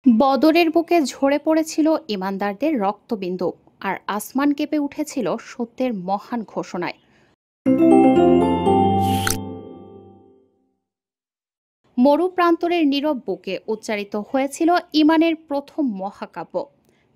বদরের বুকে ঝরে পড়েছিল ইমানদারদের রক্তবিন্দু, আর আসমান কেঁপে উঠেছিল সত্যের মহান ঘোষণায়। মরু প্রান্তরের নীরব বুকে উচ্চারিত হয়েছিল ইমানের প্রথম মহাকাব্য।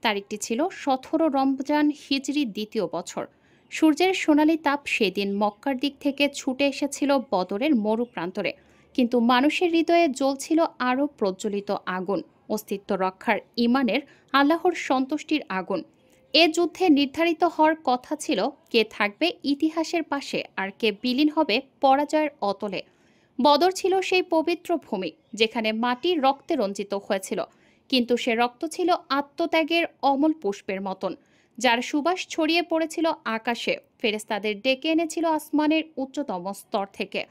তারিখটি ছিল 17 রমজান হিজরি দ্বিতীয় বছর। সূর্যের সোনালী তাপ সেদিন মক্কার দিক থেকে ছুটে এসেছিল বদরের মরু প্রান্তরে, কিন্তু মানুষের হৃদয়ে জ্বলছিল আরও প্রজ্বলিত আগুন, অস্তিত্ব রক্ষার ইমানের, আল্লাহর সন্তুষ্টির আগুন। এ যুদ্ধে নির্ধারিত হওয়ার কথা ছিল কে থাকবে ইতিহাসের পাশে আর কে বিলীন হবে পরাজয়ের অতলে। বদর ছিল সেই পবিত্র ভূমি যেখানে মাটি রক্তে রঞ্জিত হয়েছিল, কিন্তু সে রক্ত ছিল আত্মত্যাগের অমল পুষ্পের মতন, যার সুবাস ছড়িয়ে পড়েছিল আকাশে, ফেরেশতাদের ডেকে এনেছিল আসমানের উচ্চতম স্তর থেকে।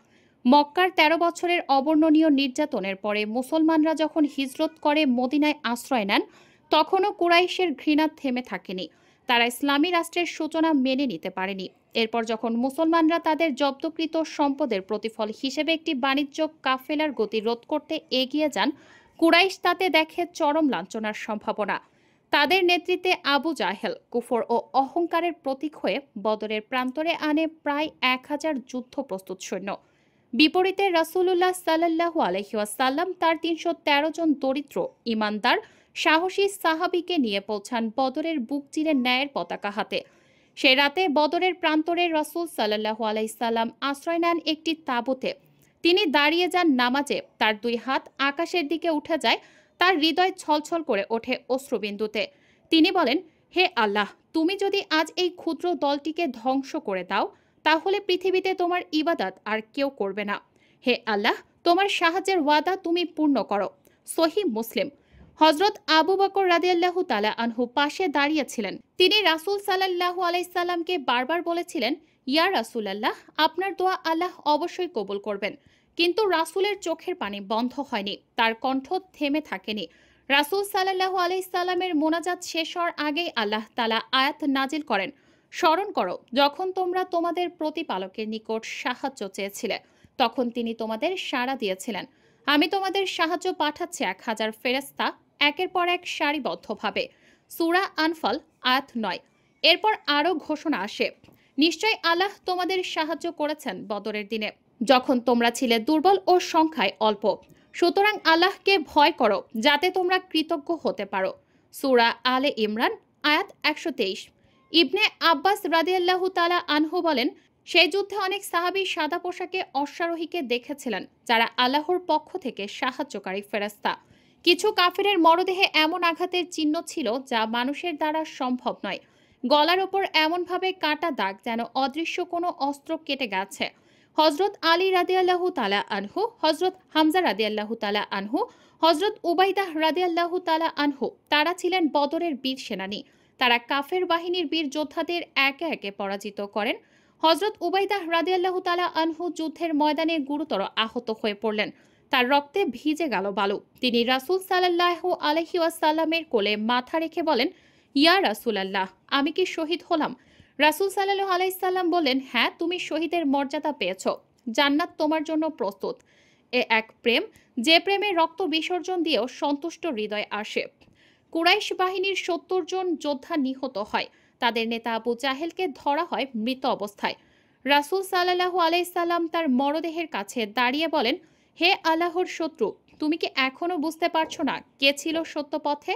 মক্কার ১৩ বছরের অবর্ণনীয় নির্যাতনের পরে মুসলমানরা যখন হিজরত করে মদিনায় আশ্রয় নেন, তখনও কুরাইশের ঘৃণা থেমে থাকেনি। তারা ইসলামী রাষ্ট্রের সূচনা মেনে নিতে পারেনি। এরপর যখন মুসলমানরা তাদের জব্দকৃত সম্পদের প্রতিফল হিসেবে একটি বাণিজ্য কাফেলার গতি রোধ করতে এগিয়ে যান, কুরাইশ তাতে দেখে চরম লাঞ্ছনার সম্ভাবনা। তাদের নেতৃত্বে আবু জাহেল কুফর ও অহংকারের প্রতীক হয়ে বদরের প্রান্তরে আনে প্রায় ১,০০০ যুদ্ধ প্রস্তুত সৈন্য। বিপরীতে রাসূলুল্লাহ সাল্লাল্লাহু আলাইহি ওয়াসাল্লাম তার ৩১৩ জন দরিদ্র, ইমানদার, সাহসী সাহাবীকে নিয়ে পৌঁছান বদরের বুক চিরে ন্যায়ের পতাকা হাতে। সে রাতে বদরের প্রান্তরে রাসূল সাল্লাল্লাহু আলাইহি সাল্লাম আশ্রয় নেন একটি তাঁবুতে। তিনি দাঁড়িয়ে যান নামাজে, তার দুই হাত আকাশের দিকে উঠে যায়, তার হৃদয় ছলছল করে ওঠে অশ্রুবিন্দুতে। তিনি বলেন, হে আল্লাহ, তুমি যদি আজ এই ক্ষুদ্র দলটিকে ধ্বংস করে দাও, তাহলে পৃথিবীতে তোমার ইবাদত আর কেউ করবে না। হে আল্লাহ, তোমার সাহায্যের ওয়াদা তুমি পূর্ণ করো। সহিহ মুসলিম। হযরত আবু বকর রাদিয়াল্লাহু তাআলা আনহু পাশে দাঁড়িয়েছিলেন। তিনি রাসূল সাল্লাল্লাহু আলাইহি সাল্লামকে বারবার বলেছিলেন, ইয়া রাসূলাল্লাহ, আপনার দোয়া আল্লাহ অবশ্যই কবুল করবেন। কিন্তু রাসূলের চোখের পানি বন্ধ হয়নি, তার কণ্ঠ থেমে থাকেনি। রাসূল সাল্লাল্লাহু আলাইহি সাল্লামের মোনাজাত শেষ হওয়ার আগেই আল্লাহ তাআলা আয়াত নাজিল করেন, স্মরণ করো যখন তোমরা তোমাদের প্রতিপালকের নিকট সাহায্য চেয়েছিলে, তখন তিনি তোমাদের সাড়া দিয়েছিলেন। আমি তোমাদের সাহায্য পাঠাচ্ছি ১,০০০ ফেরেশতা, একের পর এক সারিবদ্ধভাবে। সূরা আনফাল আয়াত ৯। এরপর আরও ঘোষণা আসে, নিশ্চয় আল্লাহ তোমাদের সাহায্য করেছেন বদরের দিনে, যখন তোমরা ছিলে দুর্বল ও সংখ্যায় অল্প। সুতরাং আল্লাহকে ভয় করো যাতে তোমরা কৃতজ্ঞ হতে পারো। সূরা আলে ইমরান আয়াত ১২৩। ইবনে আব্বাস রাদিয়াল্লাহু তাআলা আনহু বলেন, সেই যুদ্ধে অনেক সাহাবী সাদা পোশাকে অশ্বারোহীকে দেখেছিলেন, যারা আল্লাহর পক্ষ থেকে সাহায্যকারী ফেরেশতা। কিছু কাফিরের মরদেহে এমন আঘাতের চিহ্ন ছিল যা মানুষের দ্বারা সম্ভব নয়। গলার ওপর এমনভাবে কাটা দাগ যেন অদৃশ্য কোনো অস্ত্র কেটে গেছে। হযরত আলী রাদিয়াল্লাহু তাআলা আনহু, হযরত হামজা রাদিয়াল্লাহু তাআলা আনহু, হযরত উবাইদাহ রাদিয়াল্লাহু তাআলা আনহু, তারা ছিলেন বদরের বীর সেনানী। তারা কাফের বাহিনীর বীর যোদ্ধাদের একে একে পরাজিত করেন। হযরত উবাইদাহ রাদিয়াল্লাহু তাআলা আনহু যুদ্ধের ময়দানে গুরুতর আহত হয়ে পড়লেন। তার রক্তে ভিজে গেল বালু। তিনি রাসূল সাল্লাল্লাহু আলাইহি ওয়াসাল্লামের কোলে মাথা রেখে বলেন, ইয়া রাসূলাল্লাহ, আমি কি শহীদ হলাম? রাসূল সাল্লাল্লাহু আলাইহি সাল্লাম বললেন, হ্যাঁ, তুমি শহীদের মর্যাদা পেয়েছ। জান্নাত তোমার জন্য প্রস্তুত। এ এক প্রেম, যে প্রেমে রক্ত বিসর্জন দিয়েও সন্তুষ্ট হৃদয় আসে। কুরাইশ বাহিনীর ৭০ জন যোদ্ধা নিহত হয়। তাদের নেতা আবু জাহেলকে ধরা হয় মৃত অবস্থায়। রাসূল সাল্লাল্লাহু আলাইহি সাল্লাম তার মরদেহের কাছে দাঁড়িয়ে বলেন, হে আল্লাহর শত্রু, তুমি কি এখনো বুঝতে পারছো না কে ছিল সত্য পথে?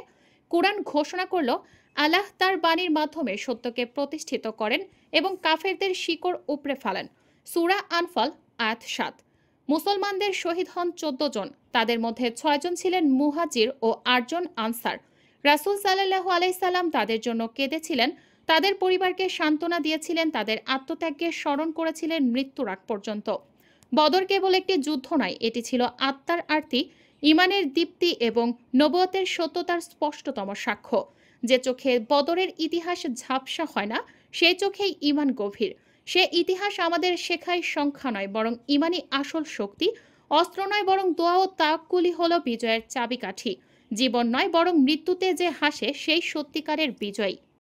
কুরআন ঘোষণা করল, আল্লাহ তার বাণীর মাধ্যমে সত্যকে প্রতিষ্ঠিত করেন এবং কাফেরদের শিকড় উপড়ে ফেলেন। সূরা আনফাল আয়াত ৭। মুসলমানদের শহীদ হন ১৪ জন। তাদের মধ্যে ৬ জন ছিলেন মুহাজির ও ৮ জন আনসার। রাসূল সাল্লাল্লাহু আলাইহি সাল্লাম তাদের জন্য কেঁদেছিলেন, তাদের পরিবারকে সান্ত্বনা দিয়েছিলেন, তাদের আত্মত্যাগকে স্মরণ করেছিলেন মৃত্যুর আগ পর্যন্ত। বদর কেবল একটি যুদ্ধ নয়, এটি ছিল আত্মার আরতি, ঈমানের দীপ্তি এবং নবুয়তের সত্যতার স্পষ্টতম সাক্ষ্য। যে চোখে বদরের ইতিহাস ঝাপসা হয় না, সেই চোখেই ঈমান গভীর। সে ইতিহাস আমাদের শেখায় সংখ্যা নয় বরং ঈমানি আসল শক্তি, অস্ত্র নয় বরং দোয়া ও তাওয়াক্কুলই হলো বিজয়ের চাবিকাঠি, জীবন নয় বরং মৃত্যুতে যে হাসে সেই সত্যিকারের বিজয়ী।